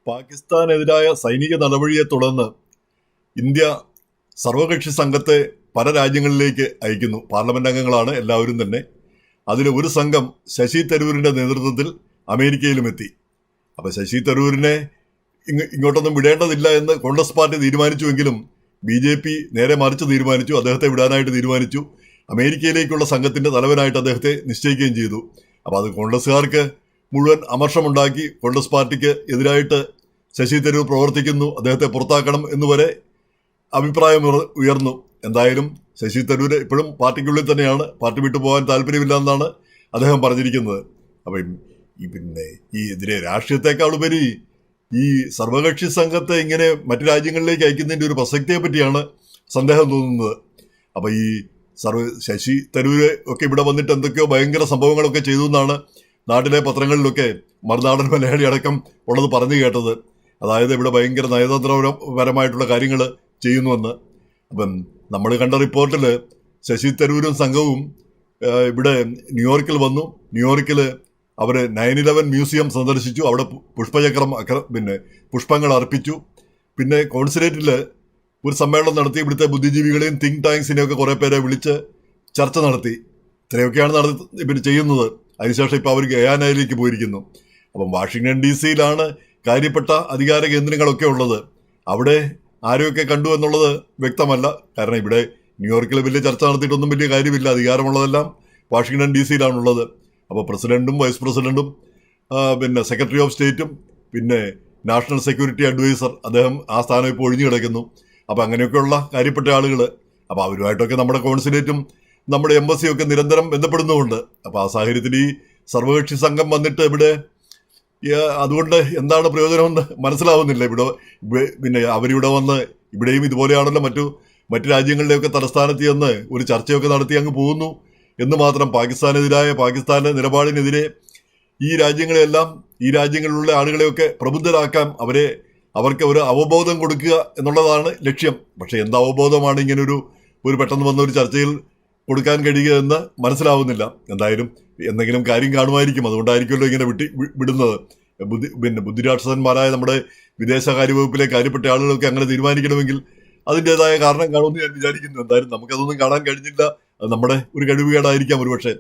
പാകിസ്ഥാനെതിരായ സൈനിക നടപടിയെ തുടർന്ന് ഇന്ത്യ സർവകക്ഷി സംഘത്തെ പല രാജ്യങ്ങളിലേക്ക് അയക്കുന്നു. പാർലമെന്റ് അംഗങ്ങളാണ് എല്ലാവരും തന്നെ. അതിൽ ഒരു സംഘം ശശി തരൂരിന്റെ നേതൃത്വത്തിൽ അമേരിക്കയിലും എത്തി. അപ്പൊ ശശി തരൂരിനെ ഇങ്ങോട്ടൊന്നും വിടേണ്ടതില്ല എന്ന് കോൺഗ്രസ് പാർട്ടി തീരുമാനിച്ചുവെങ്കിലും BJP നേരെ മറിച്ച് തീരുമാനിച്ചു. അദ്ദേഹത്തെ വിടാനായിട്ട് തീരുമാനിച്ചു. അമേരിക്കയിലേക്കുള്ള സംഘത്തിന്റെ തലവനായിട്ട് അദ്ദേഹത്തെ നിശ്ചയിക്കുകയും ചെയ്തു. അപ്പൊ അത് കോൺഗ്രസ്സുകാർക്ക് മുഴുവൻ അമർഷമുണ്ടാക്കി. കോൺഗ്രസ് പാർട്ടിക്ക് എതിരായിട്ട് ശശി തരൂർ പ്രവർത്തിക്കുന്നു, അദ്ദേഹത്തെ പുറത്താക്കണം എന്നുവരെ അഭിപ്രായം ഉയർന്നു. എന്തായാലും ശശി തരൂർ ഇപ്പോഴും പാർട്ടിക്കുള്ളിൽ തന്നെയാണ്. പാർട്ടി വിട്ടു പോകാൻ താല്പര്യമില്ല എന്നാണ് അദ്ദേഹം പറഞ്ഞിരിക്കുന്നത്. അപ്പം ഈ ഇതിലെ രാഷ്ട്രീയത്തെക്കാളുപരി ഈ സർവകക്ഷി സംഘത്തെ ഇങ്ങനെ മറ്റു രാജ്യങ്ങളിലേക്ക് അയക്കുന്നതിൻ്റെ ഒരു പ്രസക്തിയെ പറ്റിയാണ് സന്ദേഹം തോന്നുന്നത്. അപ്പം ഈ ശശി തരൂര് ഒക്കെ ഇവിടെ വന്നിട്ട് എന്തൊക്കെയോ ഭയങ്കര സംഭവങ്ങളൊക്കെ ചെയ്തു എന്നാണ് നാട്ടിലെ പത്രങ്ങളിലൊക്കെ മറുനാടൻ മലയാളി അടക്കം ഉള്ളത് പറഞ്ഞു കേട്ടത്. അതായത് ഇവിടെ ഭയങ്കര നയതന്ത്രപരമായിട്ടുള്ള കാര്യങ്ങൾ ചെയ്യുന്നുവെന്ന്. അപ്പം നമ്മൾ കണ്ട റിപ്പോർട്ടിൽ ശശി തരൂരും സംഘവും ഇവിടെ ന്യൂയോർക്കിൽ വന്നു. ന്യൂയോർക്കിൽ അവർ 9/11 മ്യൂസിയം സന്ദർശിച്ചു. അവിടെ പുഷ്പചക്രം പുഷ്പങ്ങൾ അർപ്പിച്ചു. പിന്നെ കോൺസുലേറ്റിൽ ഒരു സമ്മേളനം നടത്തി. ഇവിടുത്തെ ബുദ്ധിജീവികളെയും തിങ്ക് ടാങ്ക്സിനെയൊക്കെ കുറേ പേരെ വിളിച്ച് ചർച്ച നടത്തി. ഇത്രയൊക്കെയാണ് ചെയ്യുന്നത്. അതിനുശേഷം ഇപ്പോൾ അവർ ഗയാനയിലേക്ക് പോയിരിക്കുന്നു. അപ്പം വാഷിങ്ടൺ DC-യിലാണ് കാര്യപ്പെട്ട അധികാര കേന്ദ്രങ്ങളൊക്കെ ഉള്ളത്. അവിടെ ആരെയൊക്കെ കണ്ടു എന്നുള്ളത് വ്യക്തമല്ല. കാരണം ഇവിടെ ന്യൂയോർക്കിൽ വലിയ ചർച്ച നടത്തിയിട്ടൊന്നും വലിയ കാര്യമില്ല. അധികാരമുള്ളതെല്ലാം വാഷിങ്ടൺ DC-യിലാണുള്ളത്. അപ്പോൾ പ്രസിഡന്റും വൈസ് പ്രസിഡന്റും സെക്രട്ടറി ഓഫ് സ്റ്റേറ്റും പിന്നെ നാഷണൽ സെക്യൂരിറ്റി അഡ്വൈസർ, അദ്ദേഹം ആ സ്ഥാനം ഇപ്പോൾ ഒഴിഞ്ഞു കിടക്കുന്നു. അപ്പം അങ്ങനെയൊക്കെയുള്ള കാര്യപ്പെട്ട ആളുകൾ. അപ്പോൾ അവരുമായിട്ടൊക്കെ നമ്മുടെ കോൺസുലേറ്റും നമ്മുടെ എംബസിയൊക്കെ നിരന്തരം ബന്ധപ്പെടുന്നുമുണ്ട്. അപ്പോൾ ആ സാഹചര്യത്തിൽ ഈ സർവകക്ഷി സംഘം വന്നിട്ട് ഇവിടെ അതുകൊണ്ട് എന്താണ് പ്രയോജനമെന്ന് മനസ്സിലാവുന്നില്ല. അവരിവിടെ വന്ന് ഇവിടെയും ഇതുപോലെയാണല്ലോ മറ്റു രാജ്യങ്ങളിലെയൊക്കെ തലസ്ഥാനത്ത് ചെന്ന് ഒരു ചർച്ചയൊക്കെ നടത്തി അങ്ങ് പോകുന്നു എന്ന് മാത്രം. പാകിസ്ഥാന്റെ നിലപാടിനെതിരെ ഈ രാജ്യങ്ങളിലുള്ള ആളുകളെയൊക്കെ പ്രബുദ്ധരാക്കാൻ അവർക്ക് ഒരു അവബോധം കൊടുക്കുക എന്നുള്ളതാണ് ലക്ഷ്യം. പക്ഷെ എന്ത് അവബോധമാണ് ഇങ്ങനെ ഒരു പെട്ടെന്ന് വന്ന ഒരു ചർച്ചയിൽ കൊടുക്കാൻ കഴിയുക എന്ന് മനസ്സിലാവുന്നില്ല. എന്തായാലും എന്തെങ്കിലും കാര്യം കാണുമായിരിക്കും. അതുകൊണ്ടായിരിക്കുമല്ലോ ഇങ്ങനെ വിടുന്നത്. ബുദ്ധിരാക്ഷസന്മാരായ നമ്മുടെ വിദേശകാര്യ വകുപ്പിലെ കാര്യപ്പെട്ട ആളുകളൊക്കെ അങ്ങനെ തീരുമാനിക്കണമെങ്കിൽ അതിൻ്റെതായ കാരണം കാണുമെന്ന് ഞാൻ വിചാരിക്കുന്നു. എന്തായാലും നമുക്കതൊന്നും കാണാൻ കഴിഞ്ഞില്ല. അത് നമ്മുടെ ഒരു കഴിവുകേടായിരിക്കാം ഒരുപക്ഷെ.